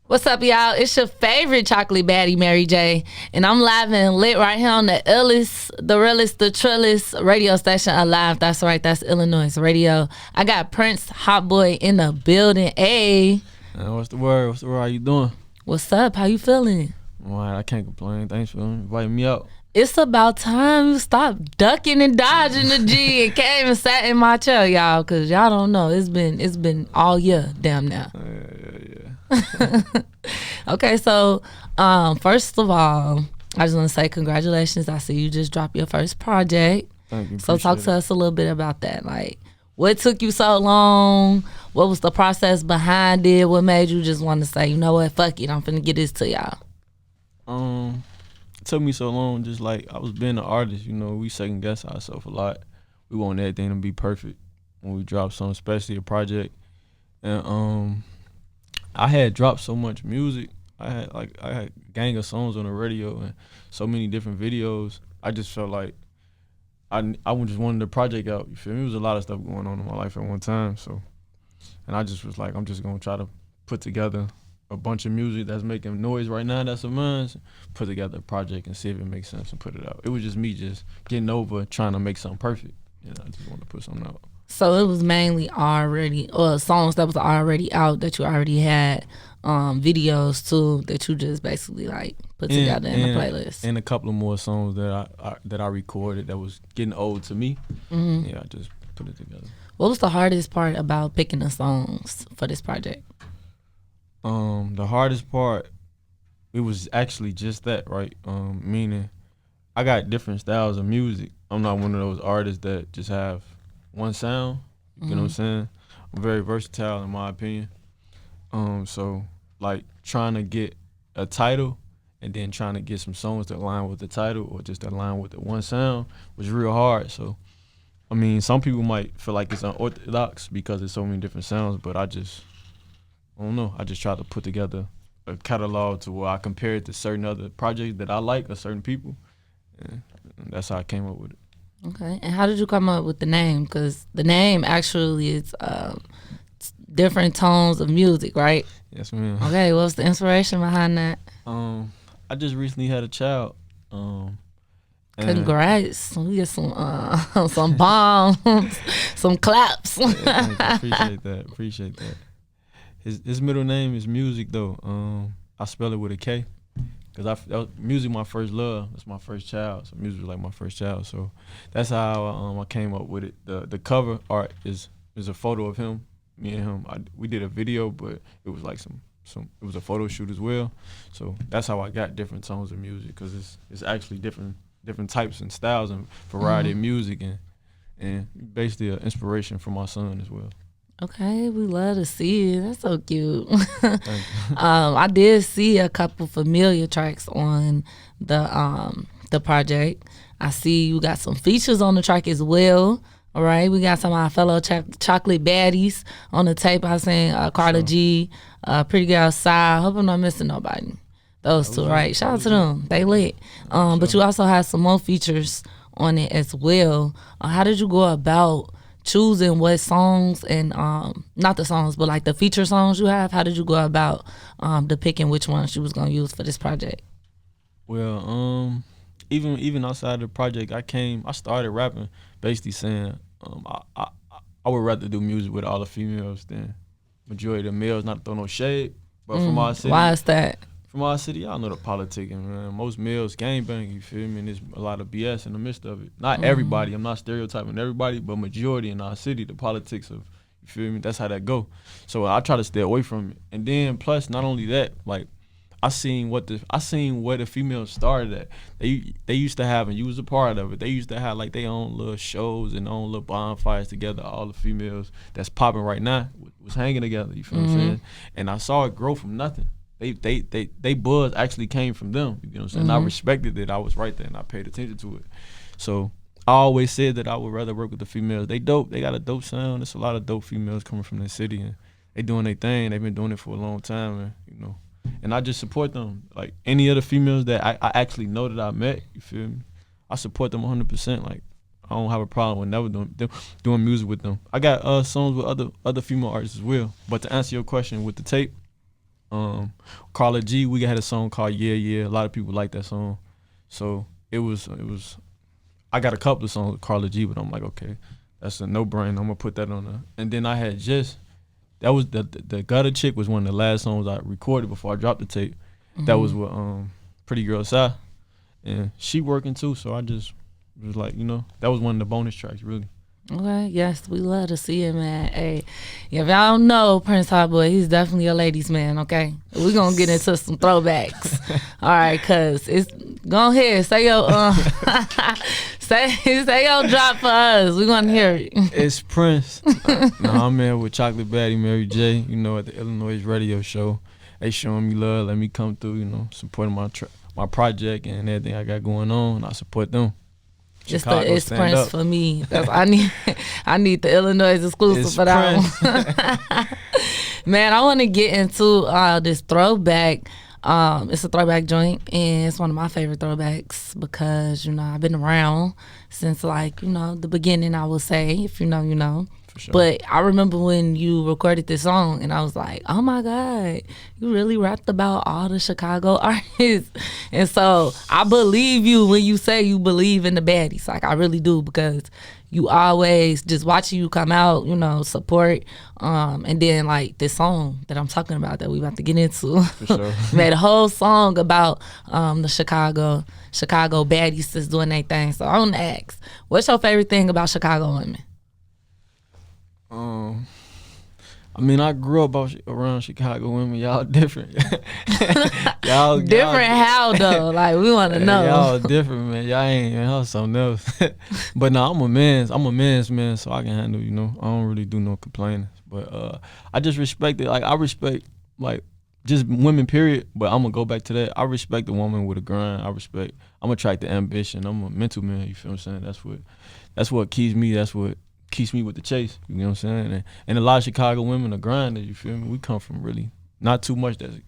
What's up, y'all? It's your favorite chocolate baddie, Mary J. And I'm live and lit right here on the illest, the realest, the trillest radio station alive. That's right. That's iLLANOiZE Radio. I got Prince Hotboi in the building. Hey. What's the word? What's the word? How you doing? What's up? How you feeling? All right, I can't complain. Thanks for inviting me out. It's about time you stop ducking and dodging the G and came and sat in my chair, y'all, because y'all don't know. It's been all year, damn now. Yeah. Okay, so first of all, I just want to say congratulations. I see you just dropped your first project. Thank you. So talk to us a little bit about that. Like, what took you so long? What was the process behind it? What made you just want to say, you know what, fuck it, I'm finna get this to y'all? It took me so long, just like I was being an artist, you know, we second guess ourselves a lot. We want everything to be perfect when we drop something, especially a project. And I had dropped so much music. I had a gang of songs on the radio and so many different videos. I just felt like I just wanted the project out. You feel me? There was a lot of stuff going on in my life at one time. So, and I just was like, I'm just gonna try to put together a bunch of music that's making noise right now, that's of mine, put together a project and see if it makes sense and put it out. It was just me just getting over trying to make something perfect. You know, I just wanted to put something out. So it was mainly already, or songs that was already out that you already had videos too, that you just basically like put together in the playlist. And a couple of more songs that I recorded that was getting old to me. Mm-hmm. Yeah, I just put it together. What was the hardest part about picking the songs for this project? The hardest part, it was actually just that, right? Meaning I got different styles of music. I'm not one of those artists that just have one sound. You know what I'm saying? I'm very versatile in my opinion. So like trying to get a title and then trying to get some songs that align with the title or just align with the one sound was real hard. So I mean, some people might feel like it's unorthodox because there's so many different sounds, but I don't know. I just tried to put together a catalog to where I compare it to certain other projects that I like or certain people, and that's how I came up with it. Okay, and how did you come up with the name? Because the name actually is different tones of music, right? Yes, ma'am. Okay, what's the inspiration behind that? I just recently had a child. Congrats! We get some bombs, some claps. Yeah, appreciate that. His middle name is Music though. I spell it with a K, cause music my first love. It's my first child, so music was like my first child. So that's how I came up with it. The cover art is a photo of him, me and him. We did a video, but it was like it was a photo shoot as well. So that's how I got different tones of music, cause it's actually different types and styles and variety of music and basically an inspiration for my son as well. Okay, we love to see it. That's so cute. I did see a couple familiar tracks on the project. I see you got some features on the track as well. All right, we got some of our fellow chocolate baddies on the tape. I seen Carter G, Pretty Girl Side. Hope I'm not missing nobody. Those two, right? Shout out to them. They lit. But you also have some more features on it as well. How did you go about choosing what songs and not the songs, but like the feature songs you have? How did you go about depicting which ones you was gonna use for this project? Well, even outside the project, I started rapping, basically saying I would rather do music with all the females than majority of the males. Not to throw no shade, but from our city. Why is that? From our city, y'all know the politicking, man. Most males gangbang, you feel me? And there's a lot of BS in the midst of it. Not everybody, I'm not stereotyping everybody, but majority in our city, the politics of, you feel me? That's how that go. So I try to stay away from it. And then plus, not only that, like I seen where the females started at. They used to have, and you was a part of it. They used to have like their own little shows and their own little bonfires together. All the females that's popping right now was hanging together. You feel what I'm saying? And I saw it grow from nothing. They buzz actually came from them. You know what I'm saying? I respected it. I was right there and I paid attention to it. So I always said that I would rather work with the females. They dope. They got a dope sound. There's a lot of dope females coming from the city and they doing their thing. They've been doing it for a long time, and you know. And I just support them. Like any other females that I actually know that I met, you feel me? I support them 100%. Like I don't have a problem with never doing music with them. I got songs with other female artists as well. But to answer your question with the tape, Carla G, we had a song called Yeah Yeah. A lot of people like that song, so it was. I got a couple of songs with Carla G, but I'm like, okay, that's a no-brainer. I'm gonna put that on there. And then I had that was the Gutter Chick was one of the last songs I recorded before I dropped the tape. That was with Pretty Girl Sai, and she working too. So I just was like, that was one of the bonus tracks, really. Okay, yes, we love to see it, man. Hey, if y'all don't know Prince Hotboi, he's definitely a ladies' man, okay? We're going to get into some throwbacks. All right, cuz go ahead, say your say your drop for us. We're going to hear it. It's Prince. I'm here with Chocolate Baddie, Mary J, at the iLLANOiZE radio show. They showing me love, let me come through, supporting my project and everything I got going on. I support them. It's Prince up. For me. I need the iLLANOiZE exclusive for that one. Man, I want to get into this throwback. It's a throwback joint, and it's one of my favorite throwbacks because I've been around since the beginning. I will say, if you know, you know. Sure. But I remember when you recorded this song, and I was like, oh my God, you really rapped about all the Chicago artists. And so I believe you when you say you believe in the baddies. Like, I really do, because you always just watching you come out, support. And then this song that I'm talking about that we about to get into, for sure. Made a whole song about the Chicago baddies that's doing their thing. So I want to ask, what's your favorite thing about Chicago women? I grew up around Chicago women. Y'all different. y'all different how though? Like, we want to know. Y'all different, man. Y'all something else. But no, I'm a man's man, so I can handle. I don't really do no complaining. But I just respect it. Like, I respect just women, period. But I'm gonna go back to that. I respect the woman with a grind. I'm attracted to ambition. I'm a mental man. You feel what I'm saying? That's what keeps me. That's what keeps me with the chase, you know what I'm saying? And a lot of Chicago women are grinders, you feel me? We come from really not too much that's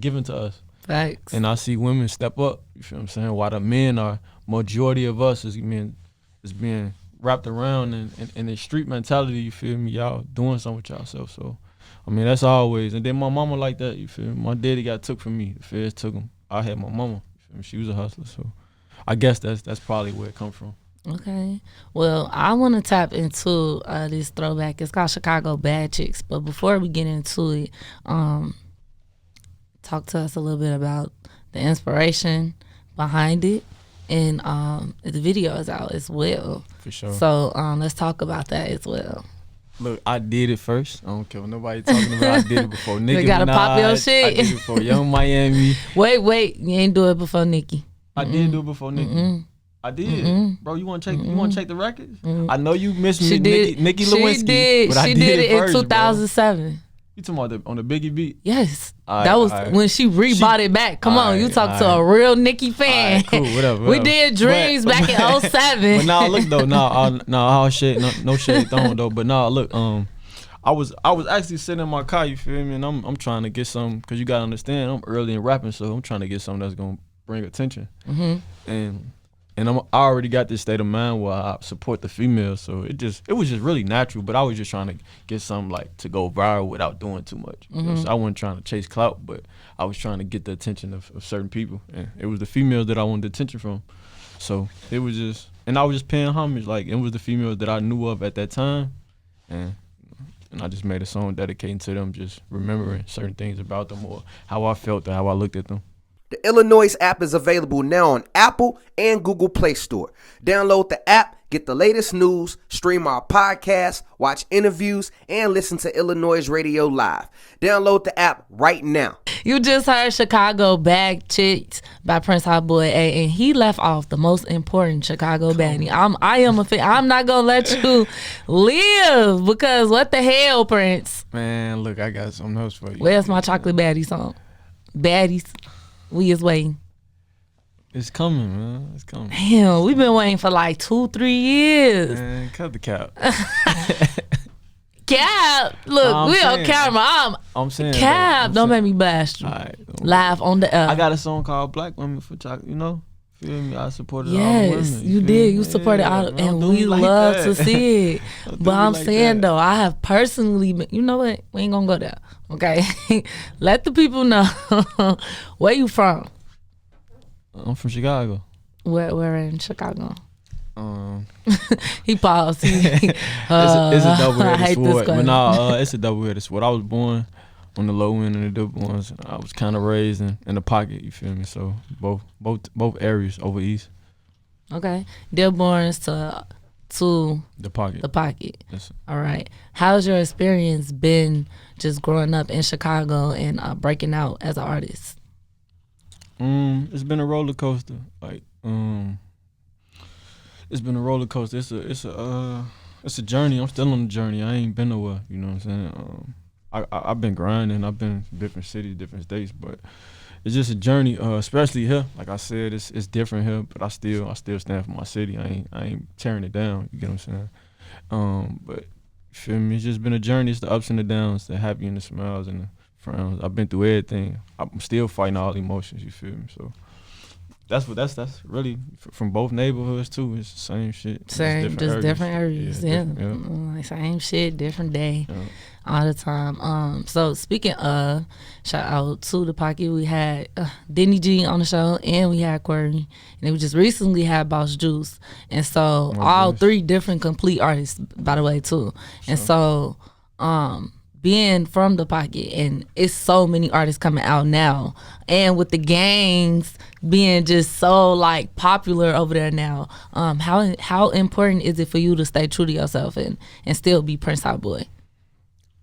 given to us. Facts. And I see women step up, you feel what I'm saying? While the men majority of us is being wrapped around in the street mentality, you feel me? Y'all doing something with yourself. So, that's always. And then my mama like that, you feel me? My daddy got took from me. The feds took him. I had my mama, you feel me? She was a hustler. So I guess that's probably where it come from. Okay. Well, I want to tap into this throwback. It's called Chicago Bad Chicks. But before we get into it, talk to us a little bit about the inspiration behind it. And the video is out as well. For sure. So let's talk about that as well. Look, I did it first. I don't care what nobody talking about. I did it before Nicki Minaj. They gotta pop your shit. I did it before Young Miami. Wait. You ain't do it before Nicki. I did do it before Nicki. I did, bro. You want to check? You want to check the records? I know you missed me, Nicki Lewinsky. But she did it in 2007. Bro. You talking about on the Biggie beat? Yes, that was when she rebought it back. Come on, you talk to a real Nicki fan. Cool, whatever. We did Dreams back in 07. But now look though, all shit, no shade thrown though. But now look, I was actually sitting in my car. You feel me? And I'm trying to get some, cause you gotta understand, I'm early in rapping, so I'm trying to get something that's gonna bring attention. And I already got this state of mind where I support the females, so it was just really natural. But I was just trying to get something to go viral without doing too much. So I wasn't trying to chase clout, but I was trying to get the attention of certain people, and it was the females that I wanted the attention from. So it was just, and I was just paying homage. It was the females that I knew of at that time, and I just made a song dedicating to them, just remembering certain things about them or how I felt or how I looked at them. The iLLANOiZE app is available now on Apple and Google Play Store. Download the app, get the latest news, stream our podcasts, watch interviews, and listen to iLLANOiZE Radio live. Download the app right now. You just heard Chicago Bad Chicks by Prince Hotboi, and he left off the most important Chicago baddie. I am a fan. I'm not gonna let you live, because what the hell, Prince? Man, look, I got something else for you. Where's my Chocolate Baddie song? Baddies. We is waiting. It's coming, man. It's coming. Damn, we've been waiting for 2-3 years. Man, cut the cap. Cap, look, we on camera. I'm saying, Cap, don't make me blast you. All right, live on the air. I got a song called Black Women for Chocolate, Feel me? I supported all the women. Yes, you did. You supported all, man, and we love to see it. Don't do But me I'm like saying that. though, I have personally been, you know what? We ain't gonna go there. Okay, let the people know where you from. I'm from Chicago. Where in Chicago? Um, He paused. it's a double-headed I hate this sword. But question. nah, it's a double-headed sword. I was born on the low end and the double ones. I was kind of raised in the pocket. You feel me? So both areas over east. Okay, Dearborn's to The pocket. the pocket. Yes. All right. How's your experience been just growing up in Chicago and breaking out as an artist? It's been a roller coaster. Like it's been a roller coaster. It's a journey. I'm still on the journey. I ain't been nowhere. You know what I'm saying? I've been grinding. I've been to different cities, different states, but it's just a journey. Especially here, like I said, it's different here. But I still stand for my city. I ain't tearing it down. You get what I'm saying? But you feel me? It's just been a journey. It's the ups and the downs, the happy and the smiles and the frowns. I've been through everything. I'm still fighting all emotions. You feel me? So. That's really from both neighborhoods too. It's the same shit. Same, just different areas. Yeah. Like same shit, different day, all the time. So speaking of, shout out to the pocket. We had Denny G on the show, and we had Query, and we just recently had Boss Juice, and so all three different complete artists, by the way, too. And so, being from the pocket, and it's so many artists coming out now, and with the gangs being just so like popular over there now, how important is it for you to stay true to yourself and still be Prince Hotboi?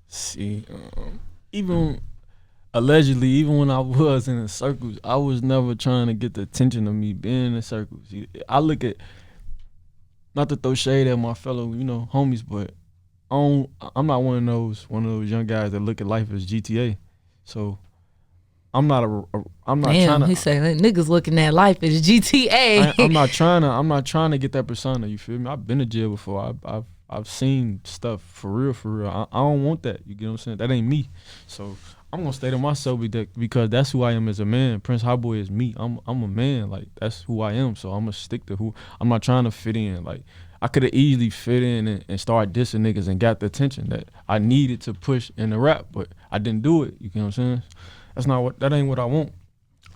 See, even allegedly, even when I was in the circles, I was never trying to get the attention of me being in the circles. I look at, not to throw shade at my fellow, homies, but I'm not one of those young guys that look at life as GTA. So I'm not trying to. He said niggas looking at life as GTA. I'm not trying to get that persona. You feel me? I've been to jail before. I've seen stuff for real. I don't want that. You get what I'm saying? That ain't me. So I'm gonna stay to myself because that's who I am as a man. Prince Hotboi is me. I'm a man. Like that's who I am. So I'm gonna stick to who. I'm not trying to fit in. Like I could have easily fit in and started dissing niggas and got the attention that I needed to push in the rap, but I didn't do it. You get what I'm saying? That ain't what I want.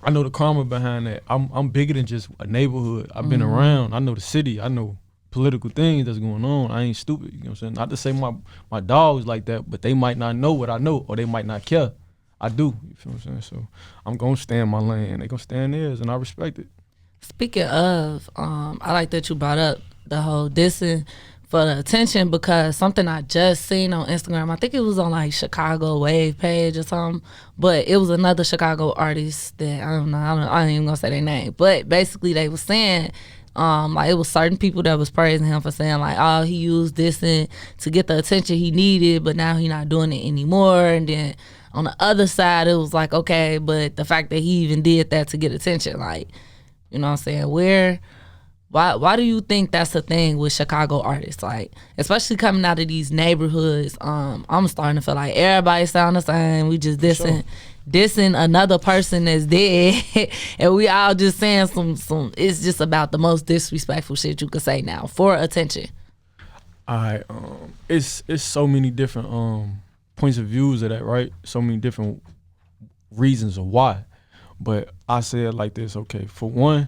I know the karma behind that. I'm bigger than just a neighborhood. I've been around. I know the city. I know political things that's going on. I ain't stupid. You know what I'm saying? Not to say my dogs like that, but they might not know what I know or they might not care. I do. You feel what I'm saying? So I'm gonna stand my lane. They gonna stand theirs, and I respect it. Speaking of, I like that you brought up the whole dissing for the attention, because something I just seen on Instagram, I think it was on like Chicago Wave page or something, but it was another Chicago artist that I ain't even gonna say their name, but basically they was saying like it was certain people that was praising him for saying like, oh, he used dissing to get the attention he needed, but now he not doing it anymore. And then on the other side it was like, okay, but the fact that he even did that to get attention, like, you know what I'm saying, why do you think that's the thing with Chicago artists? Like, especially coming out of these neighborhoods, I'm starting to feel like everybody sound the same. We just dissing another person that's dead, and we all just saying some. It's just about the most disrespectful shit you could say now for attention. All right, it's so many different points of views of that, right? So many different reasons of why, but I say it like this. Okay, for one,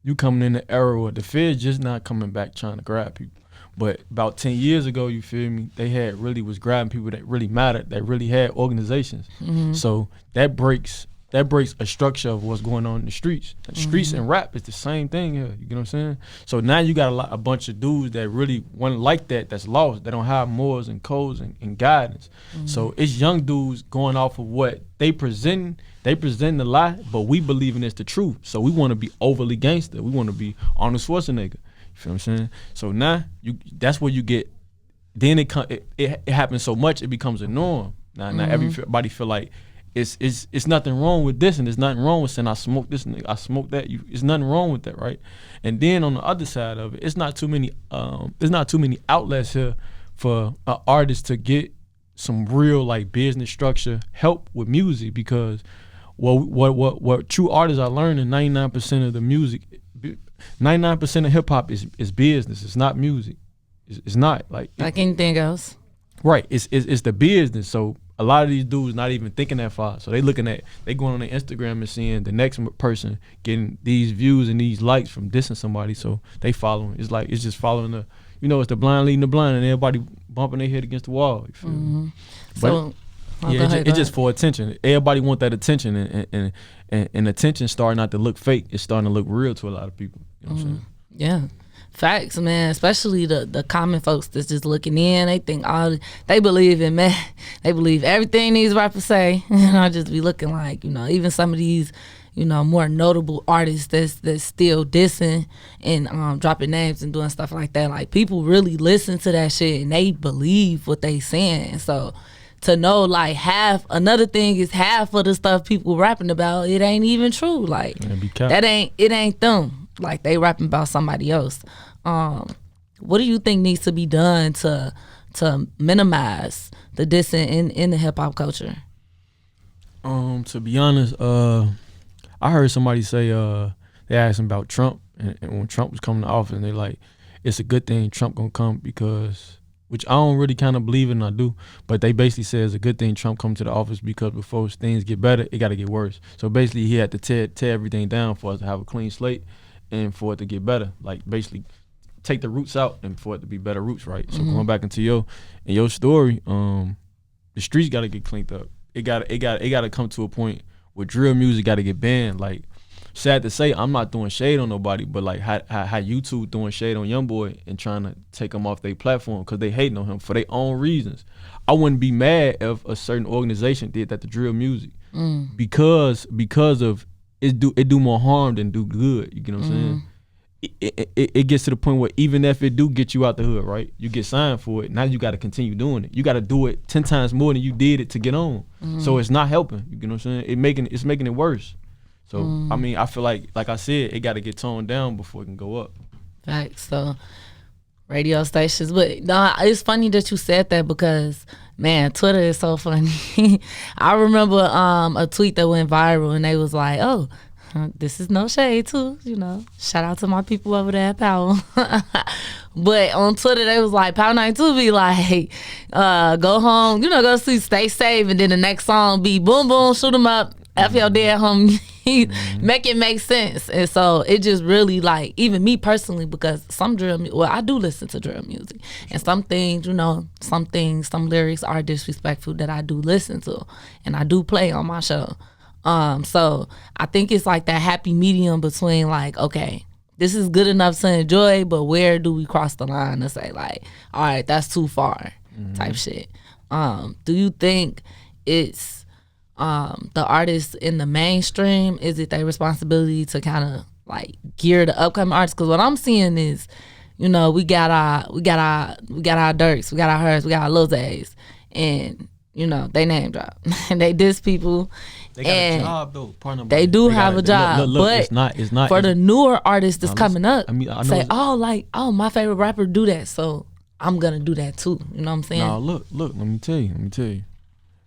you coming in the era where the Fed's just not coming back trying to grab people. But about 10 years ago, you feel me, they was grabbing people that really mattered, that really had organizations. So that breaks a structure of what's going on in the streets. The streets and rap is the same thing here, you know what I'm saying? So now you got a bunch of dudes that really want like that's lost, that don't have morals and codes and guidance. So it's young dudes going off of what they present the lie, but we believing it's the truth. So we want to be overly gangster. We want to be Arnold Schwarzenegger. You feel what I'm saying? So now that's where you get. Then it happens so much it becomes a norm. Now everybody feel like it's nothing wrong with this and there's nothing wrong with saying I smoke this and I smoke that. It's nothing wrong with that, right? And then on the other side of it, it's not too many. There's not too many outlets here for an artist to get some real like business structure help with music, because what true artists are learning, 99% of the music, 99% of hip hop is business. It's not music. It's not like anything else. Right. It's the business. So a lot of these dudes not even thinking that far. So they going on their Instagram and seeing the next person getting these views and these likes from dissing somebody. So they following. It's just following the, it's the blind leading the blind, and everybody bumping their head against the wall. You feel me? So it's just for attention. Everybody want that attention, and attention starting not to look fake. It's starting to look real to a lot of people. You know what I'm saying? Yeah. Facts, man. Especially the common folks that's just looking in. They think they believe in, man. They believe everything these rappers say. And I just be looking like, even some of these, more notable artists that's still dissing and dropping names and doing stuff like that. Like, people really listen to that shit and they believe what they saying. So to know like another thing is half of the stuff people rapping about, it ain't even true. Like, it ain't them. Like, they rapping about somebody else. What do you think needs to be done to minimize the dissing in the hip hop culture? To be honest, I heard somebody say they asked him about Trump, and when Trump was coming to office, and they like, it's a good thing Trump gonna come because, which I don't really kind of believe it, and I do, but they basically said it's a good thing Trump come to the office because before things get better, it got to get worse. So basically, he had to tear everything down for us to have a clean slate and for it to get better. Like, basically take the roots out and for it to be better roots, right? So going back into your story, the streets got to get cleaned up. It got to come to a point where drill music got to get banned. Like, sad to say, I'm not throwing shade on nobody, but like how YouTube throwing shade on Youngboy and trying to take him off their platform because they hating on him for their own reasons. I wouldn't be mad if a certain organization did that to drill music because of it do more harm than do good. You get what I'm saying? It gets to the point where even if it do get you out the hood, right? You get signed for it. Now you got to continue doing it. You got to do it 10 times more than you did it to get on. So it's not helping. You get what I'm saying? It's making it worse. So I mean, I feel like I said, it got to get toned down before it can go up. Facts. So radio stations, but it's funny that you said that because, man, Twitter is so funny. I remember a tweet that went viral and they was like, "Oh, this is no shade too, shout out to my people over there at Powell." But on Twitter they was like, Power 92 be like, go home, go sleep, stay safe, and then the next song be boom boom, shoot 'em up, F your dead homie. Make it make sense. And so it just really, like, even me personally, because some I do listen to drill music, and some things, some lyrics are disrespectful that I do listen to and I do play on my show. So I think it's like that happy medium between, like, okay, this is good enough to enjoy, but where do we cross the line to say, like, all right, that's too far type shit. Do you think it's the artists in the mainstream, is it their responsibility to kind of like gear the upcoming artists? Because what I'm seeing is, we got our Dirks, we got our Hers, we got our Lil Z's, and they name drop and they diss people. They got a job though. They do have a job, look, but it's not for the newer artists that's coming up. I mean, I know say, my favorite rapper do that, so I'm gonna do that too. You know what I'm saying? No, look. Let me tell you.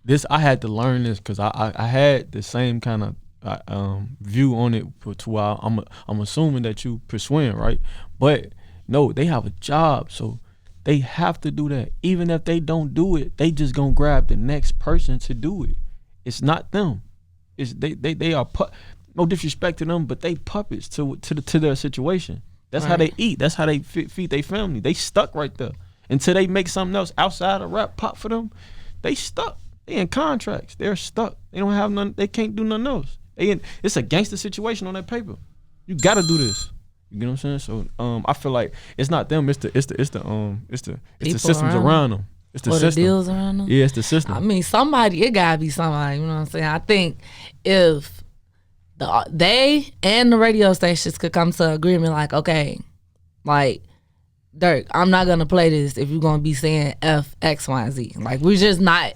This, I had to learn this because I had the same kind of view on it for 2 hours. I'm assuming that you persuading, right? But no, they have a job, so they have to do that. Even if they don't do it, they just gonna grab the next person to do it. It's not them. It's they are no disrespect to them, but they puppets to their situation. That's right. How they eat. That's how they feed their family. They stuck right there until they make something else outside of rap pop for them. They stuck. They in contracts. They're stuck. They don't have none. They can't do nothing else. It's a gangster situation on that paper. You gotta do this. You get what I'm saying? So I feel like it's not them. It's the systems around them. It's the system. The deals around them. Yeah, it's the system. I mean, it gotta be somebody. You know what I'm saying? I think if they and the radio stations could come to an agreement, like, okay, like, Dirk, I'm not gonna play this if you're gonna be saying F, X, Y, and Z. Like, we're just not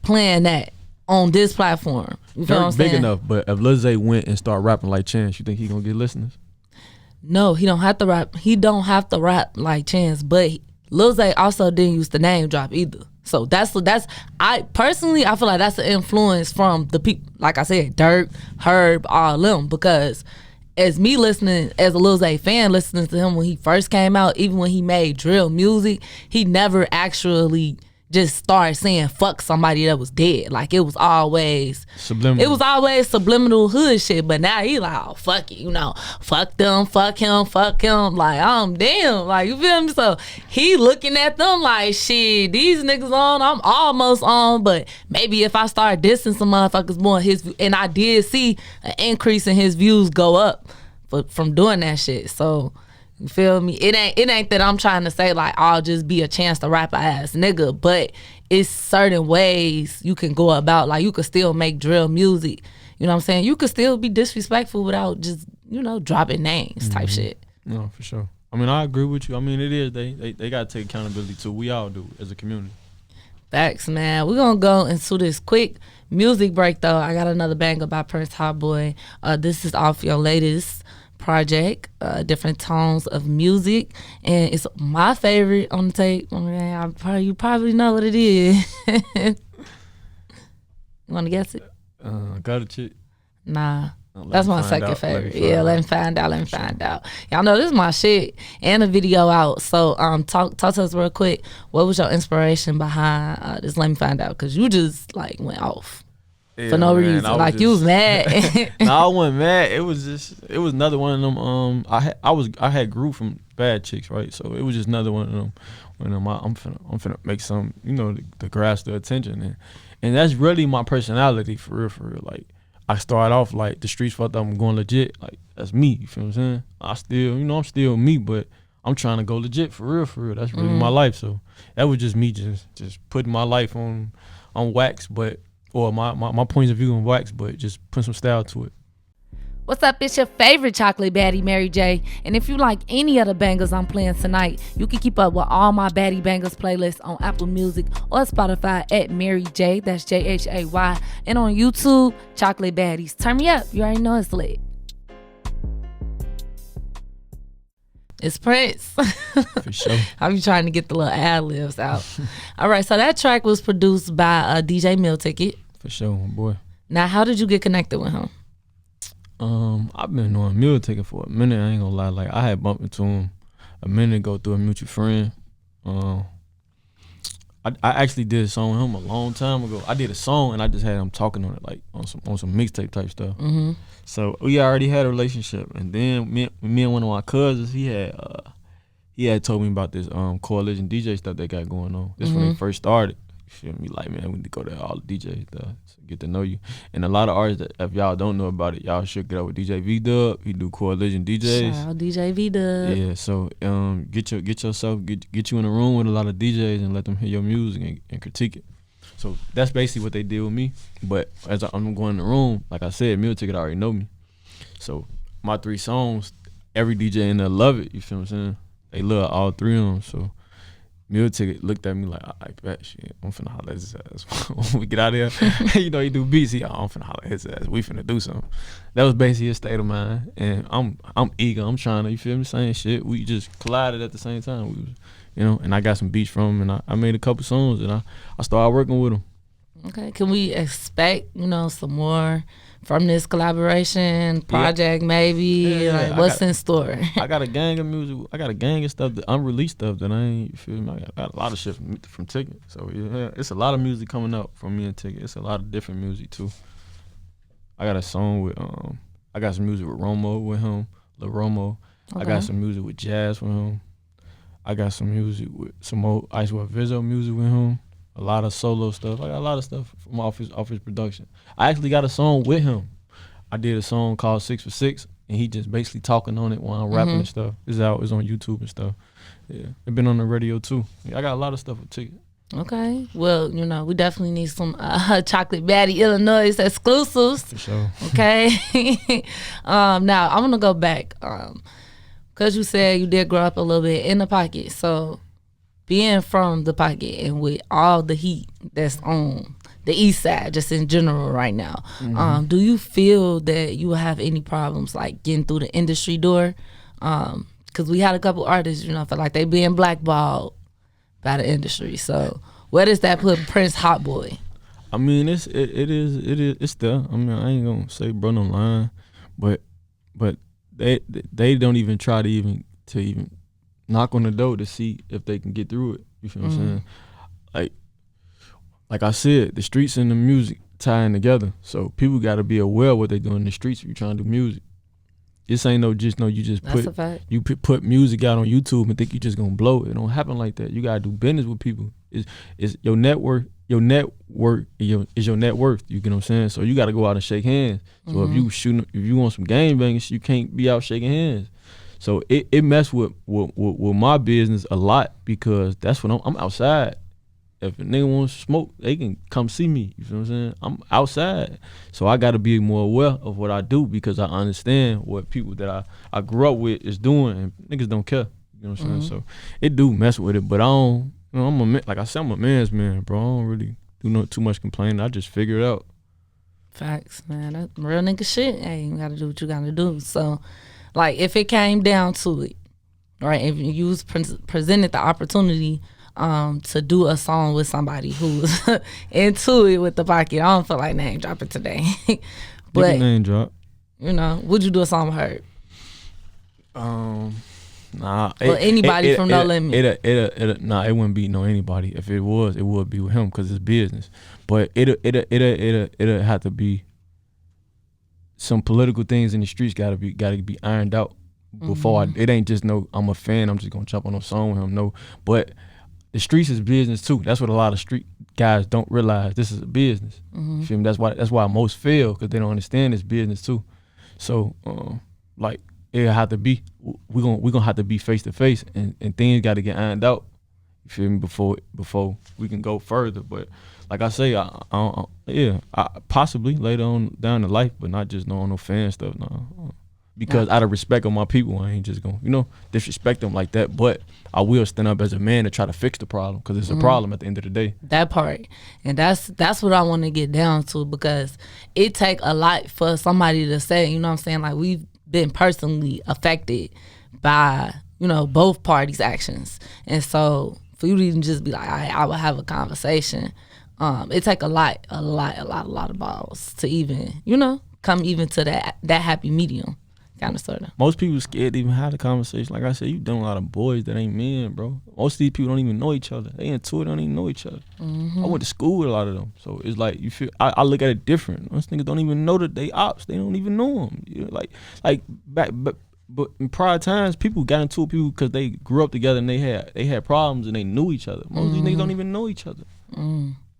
playing that on this platform. You feel what I'm saying? Big enough, but if Lil Zay went and start rapping like Chance, you think he gonna get listeners? No, he don't have to rap. He don't have to rap like Chance, but Lil Zay also didn't use the name drop either. So that's I personally I feel like that's the influence from the people, like I said, Dirk, Herb, all them, because as me listening, as a Lil Zay fan, listening to him when he first came out, even when he made drill music, he never actually just started saying fuck somebody that was dead. Like it was always subliminal. It was always subliminal hood shit. But now he like, oh fuck it, fuck them, fuck him. Like damn, like you feel me? So he looking at them like shit. These niggas on, I'm almost on. But maybe if I start dissing some motherfuckers more, and I did see an increase in his views go up from doing that shit. So. You feel me? It ain't that I'm trying to say like I'll just be a chance to rap a ass nigga, but it's certain ways you can go about, like you could still make drill music. You know what I'm saying? You could still be disrespectful without just, dropping names type shit. No, for sure. I mean, I agree with you. I mean, it is they gotta take accountability too. We all do as a community. Facts, man. We're gonna go into this quick music break though. I got another banger by Prince Hotboi. This is off your latest project, Different Tones of Music, and it's my favorite on the tape. You probably know what it is. You want to guess it? Got a chick? Nah. That's my second favorite. Let me find out. Y'all know this is my shit, and a video out. So talk to us real quick. What was your inspiration behind this? Let me find out, because you just like went off. Yeah, for no reason, like you was mad. No, I wasn't mad. It was another one of them. I had grew from bad chicks, right? So it was just another one of them. When I'm finna make some, to grasp the attention, and that's really my personality for real. Like I start off like the streets fucked up, I'm going legit. Like that's me. You feel what I'm saying? I still, I'm still me, but I'm trying to go legit for real. That's really my life. So that was just me, just putting my life on wax, but. Or my points of view on wax, but just put some style to it. What's up? It's your favorite chocolate baddie, Mary J. And if you like any of the bangers I'm playing tonight, you can keep up with all my baddie bangers playlists on Apple Music or Spotify at Mary J. That's Jhay. And on YouTube, Chocolate Baddies. Turn me up. You already know it's lit. It's Prince. For sure. I be trying to get the little ad-libs out. All right, so that track was produced by DJ MilTicket. For sure, boy. Now, how did you get connected with him? I've been knowing MilTicket for a minute. I ain't gonna lie. Like I had bumped into him a minute ago through a mutual friend. I actually did a song with him a long time ago. I did a song and I just had him talking on it, like on some mixtape type stuff. Mm-hmm. So we already had a relationship, and then me and one of my cousins, he had told me about this coalition DJ stuff they got going on. This when they first started. You feel me? Like, man, we need to go to all the DJs to get to know you. And a lot of artists that, if y'all don't know about it, y'all should get up with DJ V-Dub. He do coalition DJs. Shout out DJ V-Dub. Yeah, so get you in a room with a lot of DJs and let them hear your music and critique it. So that's basically what they did with me. But as I'm going in the room, like I said, MilTicket already know me. So my 3 songs, every DJ in there love it. You feel what I'm saying? They love all 3 of them. So MilTicket looked at me like, I bet shit, I'm finna holler at his ass. When we get out of here, he do beats. I'm finna holler at his ass. We finna do something. That was basically his state of mind. And I'm eager. I'm trying to, you feel me, saying shit. We just collided at the same time. We was, and I got some beats from him, and I made a couple songs, and I started working with him. Okay, can we expect, some more from this collaboration project, maybe? Yeah, like, what's in store? I got a gang of music. I got a gang of stuff, that unreleased stuff that I ain't, you feel me? I got a lot of shit from Ticket. So, yeah, it's a lot of music coming up from me and Ticket. It's a lot of different music, too. I got a song with, I got some music with Romo with him, Lil Romo. Okay. I got some music with Jazz with him. I got some music with some old Ice World Vizzo music with him. A lot of solo stuff. I got a lot of stuff from off his production. I actually got a song with him. I did a song called 6 for 6, and he just basically talking on it while I'm rapping and stuff. It's out. It's on YouTube and stuff. Yeah, it been on the radio too. Yeah, I got a lot of stuff with Ticket. Okay. Well, we definitely need some Chocolate Baddie iLLANOiZE exclusives. For sure. Okay. Now I'm gonna go back. Cause you said you did grow up a little bit in the pocket, so. Being from the pocket and with all the heat that's on the east side, just in general right now, do you feel that you will have any problems like getting through the industry door? Because we had a couple artists, feel like they being blackballed by the industry. So Where does that put Prince Hotboi? I mean, it's there. I mean, I ain't gonna say bro no line, but they don't even try to even knock on the door to see if they can get through it. You feel what I'm saying? Like I said, the streets and the music tying together. So people got to be aware of what they doing in the streets if you're trying to do music. This ain't you just put music out on YouTube and think you just gonna blow. It don't happen like that. You gotta do business with people. It's your network. Your network is your net worth. You get what I'm saying? So you gotta go out and shake hands. So if you want some game bangers, you can't be out shaking hands. So it messed with my business a lot because that's when I'm outside. If a nigga wants to smoke, they can come see me. You feel what I'm saying? I'm outside. So I got to be more aware of what I do because I understand what people that I grew up with is doing and niggas don't care. You know what I'm saying? So it do mess with it, but I don't, like I said, I'm a man's man, bro. I don't really do too much complaining. I just figure it out. Facts, man. That's real nigga shit. Hey, you got to do what you got to do. So, like, if it came down to it, right, if you was presented the opportunity to do a song with somebody who's into it with the pocket. I don't feel like name dropping today. But you can name drop. Would you do a song with her? Nah. Or anybody from No Limit? Nah, it wouldn't be anybody. If it was, it would be with him because it's business. But it'll have to be some political things in the streets gotta be ironed out before it ain't just I'm a fan, I'm just gonna jump on a song with him. No. But the streets is business too. That's what a lot of street guys don't realize. This is a business. You feel me? That's why most fail because they don't understand it's business too. So like it'll have to be we gonna have to be face to face and things got to get ironed out. You feel me? Before we can go further. But like I say, I possibly later on down the life, but not just no fan stuff. No. Because out of respect of my people, I ain't just gonna, disrespect them like that. But I will stand up as a man to try to fix the problem because it's a problem at the end of the day. That part. And that's what I want to get down to because it take a lot for somebody to say, you know what I'm saying? Like we've been personally affected by, both parties' actions. And so for you to even just be like, I will have a conversation. It take a lot of balls to even, come even to that happy medium. Kind of, sort of. Most people scared to even have the conversation. Like I said, you done a lot of boys that ain't men, bro. Most of these people don't even know each other. They into it, don't even know each other. I went to school with a lot of them. So it's like, you feel, I look at it different. Most niggas don't even know that they ops. They don't even know them. Like back, but in prior times, people got into it because they grew up together and they had problems and they knew each other. Most of these niggas don't even know each other.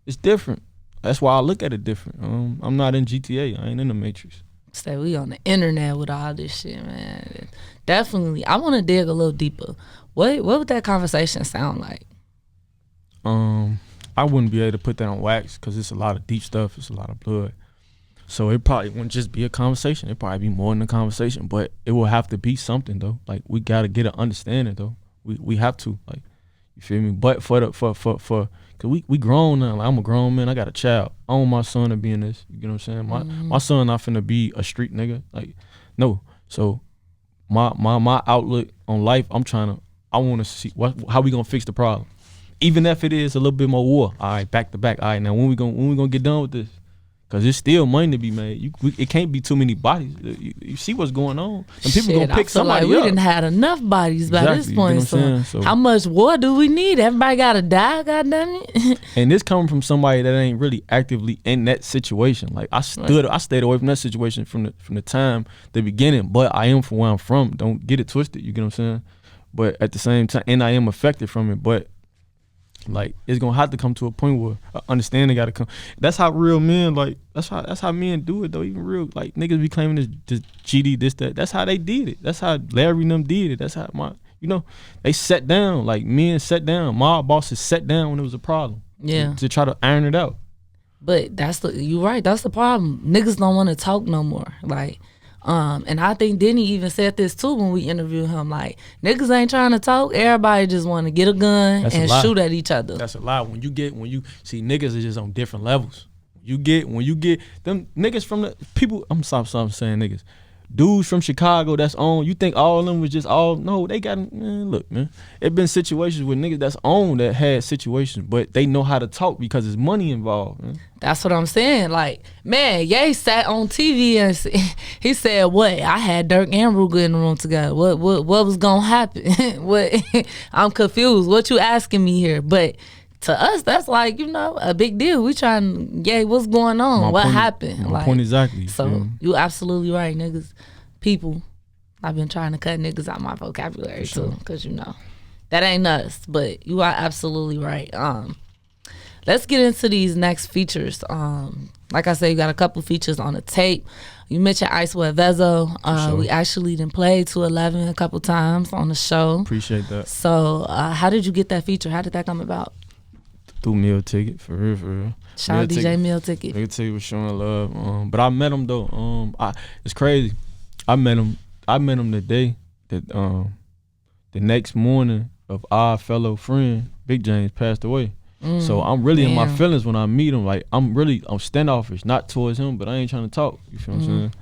It's different. That's why I look at it different. I'm not in GTA. I ain't in the Matrix. Say we on the internet with all this shit, man. Definitely, I want to dig a little deeper. What would that conversation sound like? I wouldn't be able to put that on wax because it's a lot of deep stuff. It's a lot of blood. So it probably wouldn't just be a conversation. It'd probably be more than a conversation, but it will have to be something though. Like we gotta get an understanding though. We have to, like, you feel me? But cause we grown now. Like I'm a grown man. I got a child. I want my son to be in this. You know what I'm saying? My son not finna be a street nigga. Like, no. So my outlook on life, I wanna see how we gonna fix the problem. Even if it is a little bit more war. All right, back to back. All right, now when we gonna get done with this? Cause it's still money to be made. It can't be too many bodies. You see what's going on. And people gonna pick somebody like we up. didn't had enough bodies by this point. So how much war do we need? Everybody gotta die, goddamn it. And this coming from somebody that ain't really actively in that situation. Like I stayed away from that situation from the time, the beginning. But I am from where I'm from. Don't get it twisted. You get what I'm saying? But at the same time, and I am affected from it. But like it's gonna have to come to a point where understanding gotta come. That's how real men, like that's how men do it though. Even real like niggas be claiming this GD, this, that. That's how they did it. That's how Larry and them did it. That's how they sat down, like men sat down. My bosses sat down when it was a problem. Yeah. To try to iron it out. But you right, that's the problem. Niggas don't wanna talk no more. Like and I think Denny even said this too when we interviewed him. Like, niggas ain't trying to talk. Everybody just want to get a gun and shoot at each other. That's a lie. When you see niggas is just on different levels. When you get them niggas from the people. I'm saying niggas. dudes from Chicago that's on, you think all of them was just no, they got, man, look, man. It been situations with niggas that's on that had situations, but they know how to talk because there's money involved, man. That's what I'm saying. Like, man, Ye sat on TV and he said, what? I had Dirk and Ruger in the room together. What was gonna happen? What? I'm confused. What you asking me here? But to us, that's like, a big deal. We trying, what's going on? What happened? My point exactly. So you absolutely right, niggas. People, I've been trying to cut niggas out my vocabulary too, because that ain't us. But you are absolutely right. Let's get into these next features. Like I said, you got a couple features on the tape. You mentioned Ice with Vezo. We actually done played 211 a couple times on the show. Appreciate that. So how did you get that feature? How did that come about? Through MilTicket, for real. Shout out DJ MilTicket. MilTicket was showing love. But I met him though. It's crazy. I met him the day that the next morning of our fellow friend Big James passed away. So I'm really in my feelings when I meet him. Like I'm standoffish, not towards him, but I ain't trying to talk. You feel what I'm saying?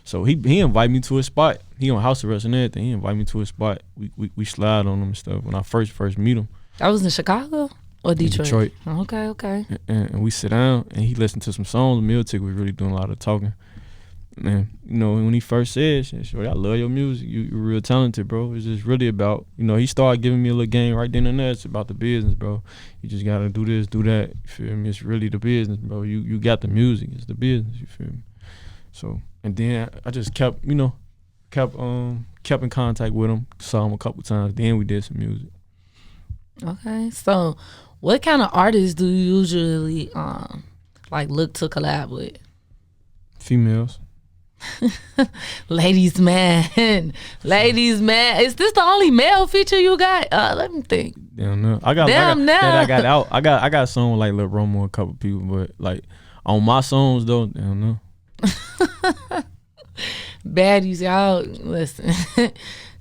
So he invited me to his spot. He on house arrest and everything. He invited me to his spot. We slide on him and stuff when I first meet him. That was in Chicago? Or Detroit? Okay. And we sit down and he listened to some songs. MilTicket was really doing a lot of talking. Man, when he first said, "Shorty, I love your music. You're real talented, bro." It's just really about, he started giving me a little game right then and there. It's about the business, bro. You just gotta do this, do that. You feel me? It's really the business, bro. You got the music. It's the business. You feel me? So, and then I just kept in contact with him. Saw him a couple times. Then we did some music. Okay, so what kind of artists do you usually look to collab with? Females. Ladies man. Is this the only male feature you got? Let me think. Damn no. I got out. I got a song with like Lil Romo and a couple people, but like on my songs though, damn no. Baddies, y'all listen.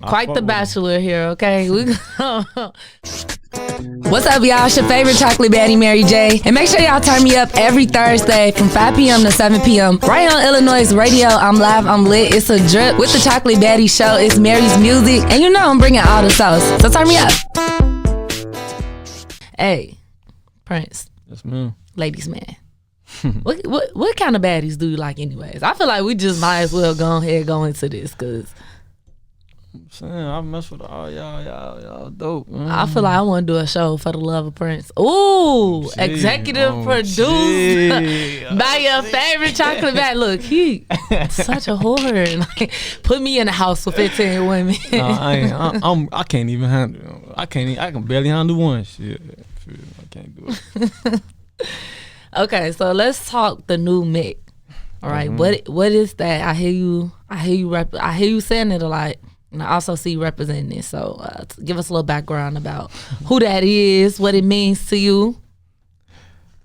Quite the bachelor here, okay? What's up, y'all? It's your favorite chocolate baddie, Mary J. And make sure y'all turn me up every Thursday from 5 p.m. to 7 p.m. right on iLLANOiZE Radio. I'm live, I'm lit. It's a drip with the Chocolate Baddie Show. It's Mary's music. And I'm bringing all the sauce. So turn me up. Hey, Prince. Yes, ma'am. Ladies, man. What kind of baddies do you like anyways? I feel like we just might as well go into this because I'm saying I mess with all y'all dope, man. I feel like I want to do a show for the love of Prince. Ooh, executive produced by your favorite chocolate bag. Look, he such a whore. Like, put me in a house with 15 women. I can't even handle. I can barely handle one. Shit, I can't do it. Okay, so let's talk the new Mick. All right, what is that? I hear you saying it a lot, and I also see you representing it. So give us a little background about who that is, what it means to you.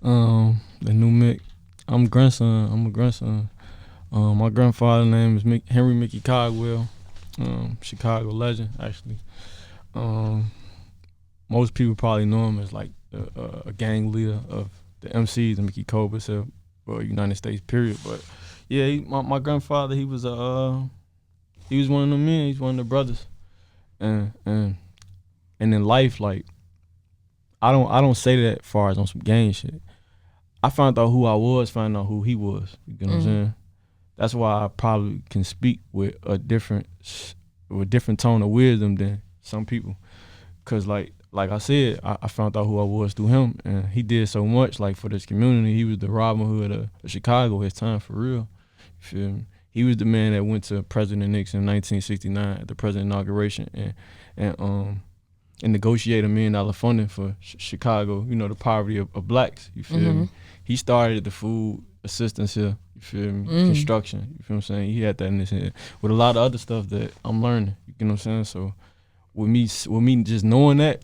The new Mick. I'm a grandson. My grandfather's name is Henry Mickey Cogwell, Chicago legend actually. Most people probably know him as like a gang leader of the MCs and Mickey Cobra, United States period. But yeah, my grandfather, he was one of them men. He's one of the brothers, and in life, like I don't say that as far as on some gang shit. I found out who I was, found out who he was. You know what I'm saying? That's why I probably can speak with a different tone of wisdom than some people, cause like I said, I found out who I was through him, and he did so much like for this community. He was the Robin Hood of Chicago his time, for real. You feel me? He was the man that went to President Nixon in 1969 at the president inauguration and negotiated $1 million funding for Chicago. The poverty of blacks. You feel me? He started the food assistance here. You feel me? Construction. You feel what I'm saying? He had that in his head with a lot of other stuff that I'm learning. You know what I'm saying? So with me just knowing that,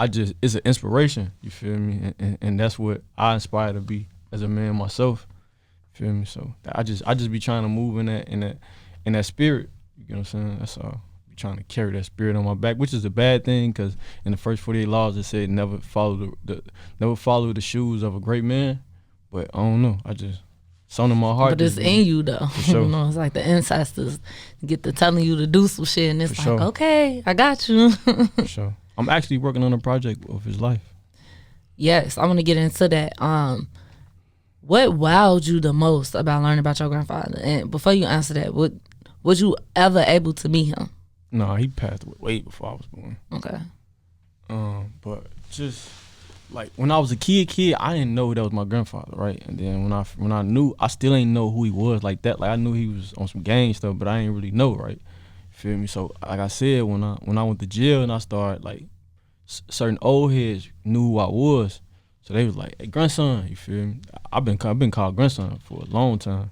it's an inspiration, you feel me? And that's what I aspire to be as a man myself, feel me? So I just be trying to move in that spirit, you know what I'm saying? That's all. Be trying to carry that spirit on my back, which is a bad thing, because in the first 48 laws it said never follow the shoes of a great man. But I don't know, I just It's on in my heart. But it's in you though. Sure. You know, it's like the ancestors get to telling you to do some shit, and it's For like, sure. okay, I got you. For sure. I'm actually working on a project of his life. Yes, I want to get into that. What wowed you the most about learning about your grandfather? And before you answer that, was you ever able to meet him? No, he passed away way before I was born. Okay. But just like when I was a kid, I didn't know that was my grandfather, right? And then when I knew, I still ain't know who he was like that. Like I knew he was on some gang stuff, but I ain't really know, right? Feel me? So like I said, when I went to jail and I started like certain old heads knew who I was, so they was like, "Hey, grandson," you feel me? I've been called grandson for a long time,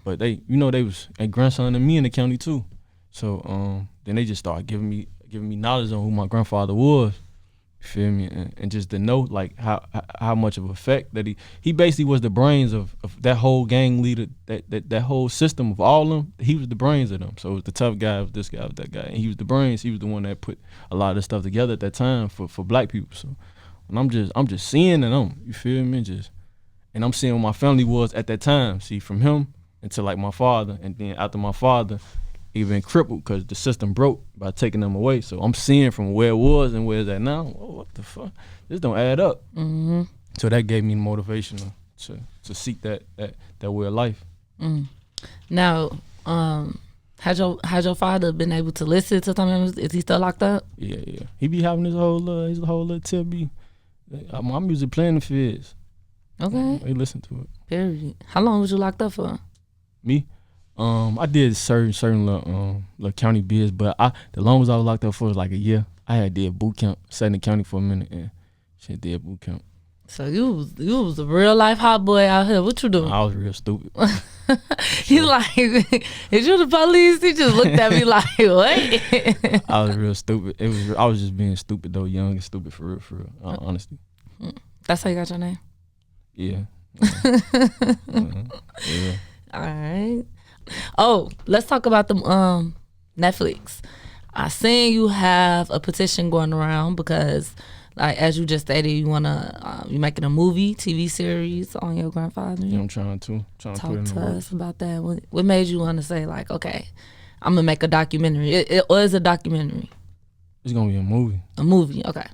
but they was a grandson to me in the county too. So then they just started giving me knowledge on who my grandfather was. You feel me? And just to know like how much of effect that he basically was the brains of that whole gang leader, that whole system of all of them. He was the brains of them. So it was the tough guy, it was this guy, it was that guy, and he was the brains. He was the one that put a lot of this stuff together at that time for black people. So when I'm just seeing them, you feel me? And I'm seeing what my family was at that time. See, from him until like my father, and then after my father, even crippled because the system broke by taking them away. So I'm seeing from where it was and where it's at now. Oh, what the fuck? This don't add up. Mm-hmm. So that gave me motivation to seek that way of life. Now, has your father been able to listen to some of him? Is he still locked up? Yeah. He be having his whole little tip. My music playing the feds. Okay. They listen to it. Period. How long was you locked up for? Me? I did certain little county biz, but the longest I was locked up for was like a year. I had did boot camp, sat in the county for a minute, and shit did boot camp. So you was a real life hot boy out here. What you doing? I was real stupid. He's like, is you the police? He just looked at me like, what? I was real stupid. I was just being stupid though, young and stupid for real. Honestly. That's how you got your name? Yeah. Yeah. All right. Oh, let's talk about the Netflix. I seen you have a petition going around because, like as you just stated, you you making a movie, TV series on your grandfather. Yeah, I'm trying to Talk put it in to the works. us about that. What made you want to say like, okay, I'm gonna make a documentary? It was a documentary. It's gonna be a movie. A movie, okay.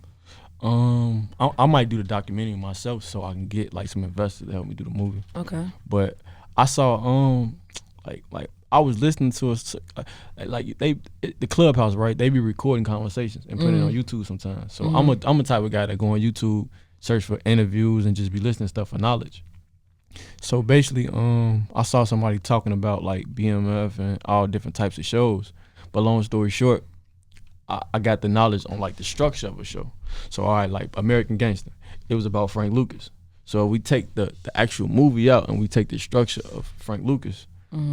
I might do the documentary myself so I can get like some investors to help me do the movie. Okay. But I saw like I was listening to the Clubhouse, right? They be recording conversations and putting it on YouTube sometimes. So I'm a type of guy that go on YouTube, search for interviews, and just be listening to stuff for knowledge. So basically, I saw somebody talking about like BMF and all different types of shows. But long story short, I got the knowledge on like the structure of a show. So all right, like American Gangster, it was about Frank Lucas. So we take the actual movie out and we take the structure of Frank Lucas.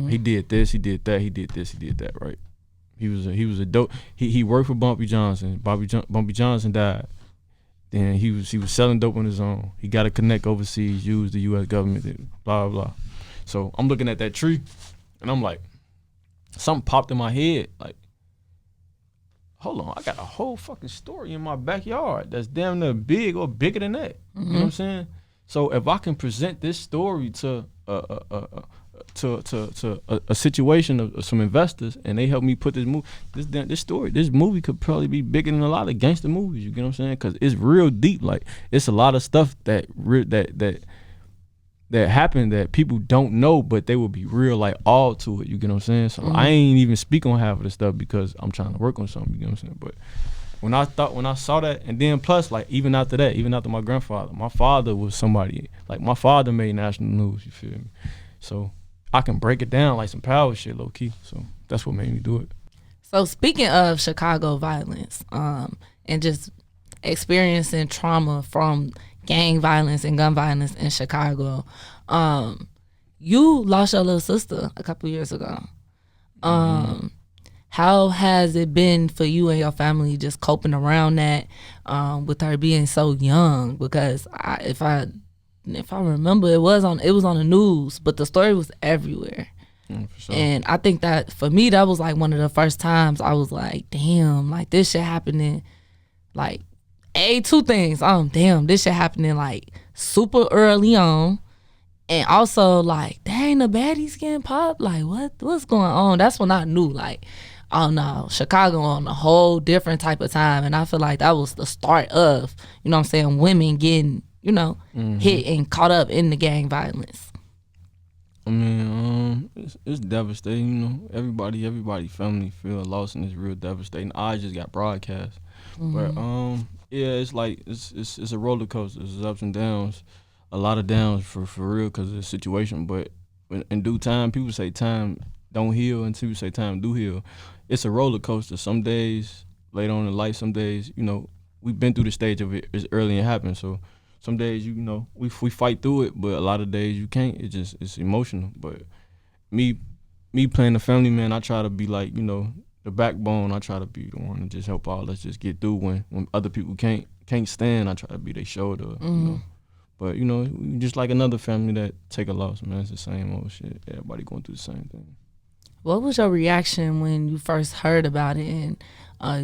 He did this, he did that, he did this, he did that, right? He was a dope. He worked for Bumpy Johnson. Bumpy Johnson died. Then he was selling dope on his own. He got to connect overseas, use the U.S. government, blah, blah, blah. So I'm looking at that tree, and I'm like, something popped in my head. Like, hold on, I got a whole fucking story in my backyard that's damn near big or bigger than that. You know what I'm saying? So if I can present this story to a situation of some investors, and they help me put this movie could probably be bigger than a lot of gangster movies. You get what I'm saying? Because it's real deep. Like it's a lot of stuff that happened that people don't know, but they will be real like all to it. You get what I'm saying? So I ain't even speak on half of the stuff because I'm trying to work on something. You get what I'm saying? But when I saw that, and then plus like even after my grandfather, my father was somebody like my father made national news. You feel me? So I can break it down like some power shit, low key. So that's what made me do it. So speaking of Chicago violence, and just experiencing trauma from gang violence and gun violence in Chicago, you lost your little sister a couple years ago. How has it been for you and your family just coping around that, with her being so young? Because if I remember, it was on the news, but the story was everywhere. For sure. And I think that for me, that was like one of the first times I was like, damn, like this shit happening, like two things. Damn, this shit happening like super early on, and also like, dang, ain't the baddies getting popped? Like, what's going on? That's when I knew, like, oh no, Chicago on a whole different type of time. And I feel like that was the start of, you know what I'm saying, women getting, you know, hit and caught up in the gang violence. I mean, it's devastating, you know. Everybody family feel lost, and it's real devastating. I just got broadcast. But yeah, it's like it's a roller coaster. It's ups and downs, a lot of downs for real because of the situation. But in due time, people say time don't heal until you say time do heal. It's a roller coaster. Some days later on in life, some days, you know, we've been through the stage of it. It's early and happened. So some days, you know, we fight through it, but a lot of days you can't. It's emotional. But me playing the family man, I try to be like, you know, the backbone. I try to be the one to just help out. Let's just get through when other people can't stand. I try to be their shoulder. You know. But you know, just like another family that take a loss, man. It's the same old shit. Everybody going through the same thing. What was your reaction when you first heard about it and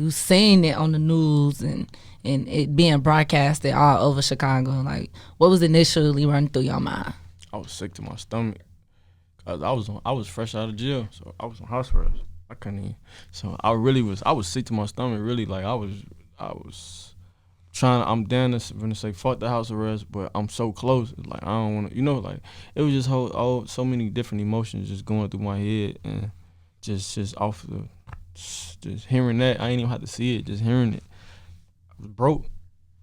you seen it on the news and it being broadcasted all over Chicago? Like, what was initially running through your mind? I was sick to my stomach. Cause I was fresh out of jail, so I was on house arrest. I couldn't even. So I was sick to my stomach. Really, like I was trying. I'm down to say fuck the house arrest, but I'm so close. Like I don't want to, you know. Like it was just so many different emotions just going through my head, and just off the, just hearing that. I ain't even have to see it. Just hearing it, I was broke.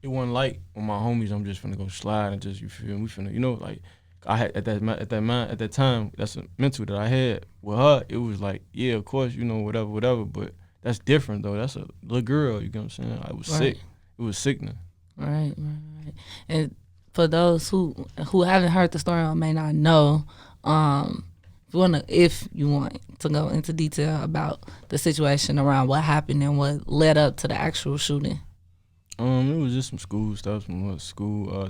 It wasn't like with my homies. I'm just finna go slide and just, you feel me? We finna, you know, like. I had at that time, that's a mental that I had with her. It was like, yeah, of course, you know, whatever. But that's different though. That's a little girl. You know what I'm saying? I was sick. It was sickening. Right. And for those who haven't heard the story or may not know, if you want to go into detail about the situation around what happened and what led up to the actual shooting. It was just some school stuff,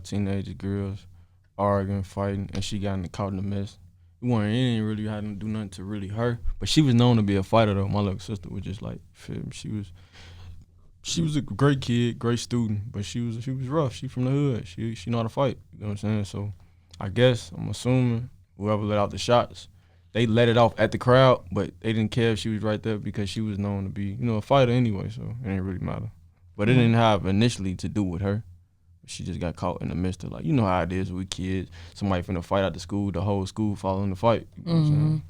teenage girls arguing, fighting, and she got caught in the mess. It didn't really have to do nothing to really her, but she was known to be a fighter though. My little sister was just like, she was a great kid, great student, but she was rough. She from the hood. She know how to fight. You know what I'm saying? So I guess I'm assuming whoever let out the shots, they let it off at the crowd, but they didn't care if she was right there because she was known to be, you know, a fighter anyway. So it didn't really matter. But it didn't have initially to do with her. She just got caught in the midst of, like, you know how it is with kids. Somebody finna fight out the school, the whole school following the fight. You know what I'm saying?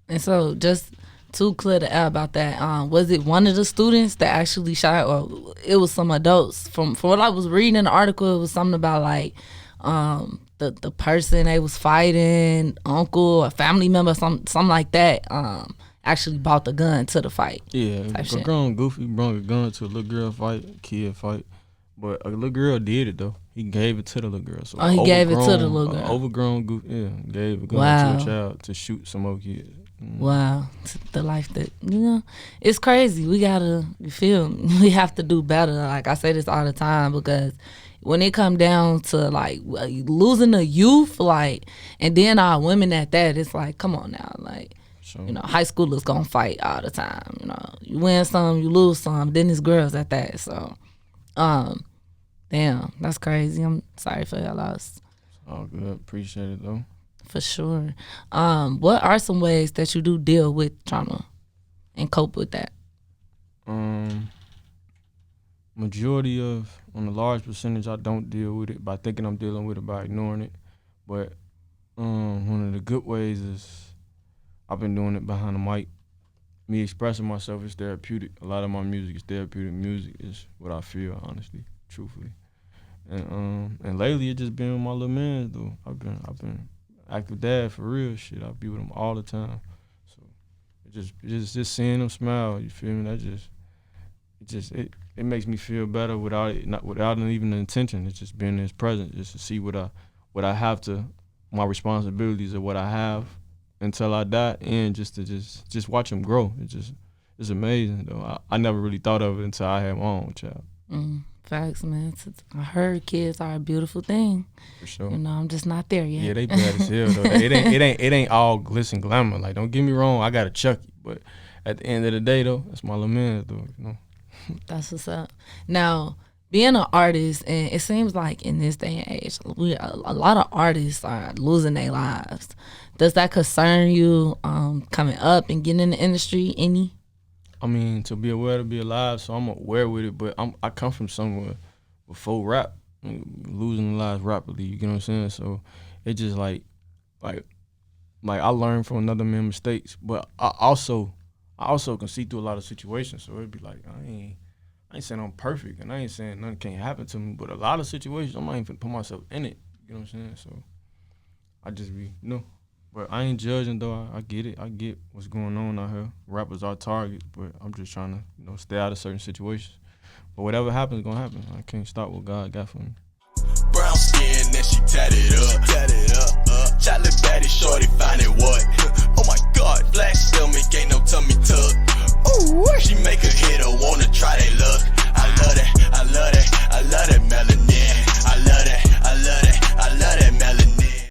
And so just to clear the air about that, was it one of the students that actually shot, or it was some adults? From what I was reading in the article, it was something about like the person they was fighting, uncle, a family member, something like that, actually bought the gun to the fight. Yeah, a grown goofy brought a gun to a little girl fight, kid fight. But a little girl did it though. He gave it to the little girl. So he gave it to the little girl. Overgrown goof, gave a gun to a child to shoot some more kids. Wow, the life that, you know, it's crazy. We gotta, you feel me? We have to do better. Like I say this all the time, because when it come down to like losing the youth, like, and then our women at that, it's like, come on now, like. Sure. You know, high schoolers gonna fight all the time. You know, you win some, you lose some. Then it's girls at that. So. Damn, that's crazy. I'm sorry for your loss. All good. Appreciate it though. For sure. What are some ways that you do deal with trauma and cope with that? Majority of, on a large percentage, I don't deal with it by thinking I'm dealing with it by ignoring it. But one of the good ways is I've been doing it behind the mic. Me expressing myself is therapeutic. A lot of my music is therapeutic. Music is what I feel, honestly, truthfully. And lately it just been with my little man though. I've been active dad for real shit. I be with him all the time. So just seeing him smile, you feel me? It makes me feel better without even the intention. It's just being in his presence, just to see what I have to, my responsibilities of what I have until I die, and just to watch him grow. It's amazing though. I never really thought of it until I had my own child. Facts, man. I heard kids are a beautiful thing. For sure. You know, I'm just not there yet. Yeah, they bad as hell though. It ain't all glitz and glamour. Like, don't get me wrong, I got a Chucky, but at the end of the day though, that's my little man though. You know. That's what's up. Now, being an artist, and it seems like in this day and age, a lot of artists are losing their lives. Does that concern you coming up and getting in the industry any? I mean, to be aware to be alive, so I'm aware with it, but I come from somewhere before rap, losing lives rapidly, you get what I'm saying? So it just like I learned from another man's mistakes, but I also can see through a lot of situations, so it'd be like, I ain't saying I'm perfect, and I ain't saying nothing can't happen to me, but a lot of situations, I'm not even put myself in it, you know what I'm saying? So I just be, but I ain't judging though. I get it. I get what's going on out here. Rappers are targets, but I'm just trying to, stay out of certain situations. But whatever happens, gonna happen. I can't stop what God got for me. Brown skin and she tatted up. Chocolate baddie, shorty.